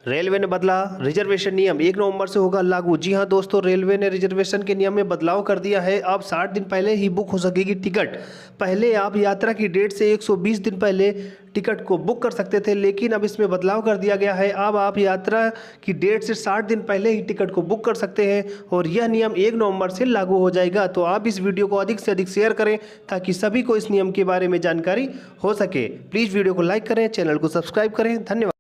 Railway ने बदला reservation नियम 1 नवंबर से होगा लागू। जी हां दोस्तों, रेलवे ने रिजर्वेशन के नियम में बदलाव कर दिया है। अब 60 दिन पहले ही बुक हो सकेगी टिकट। पहले आप यात्रा की डेट से 120 दिन पहले टिकट को बुक कर सकते थे, लेकिन अब इसमें बदलाव कर दिया गया है। अब आप यात्रा की डेट से 60 दिन पहले ही टिकट को बुक कर सकते हैं और यह नियम 1 नवंबर से लागू हो जाएगा। तो आप इस वीडियो को अधिक से अधिक शेयर करें ताकि सभी को इस नियम के बारे में जानकारी हो सके। प्लीज़ वीडियो को लाइक करें, चैनल को सब्सक्राइब करें। धन्यवाद।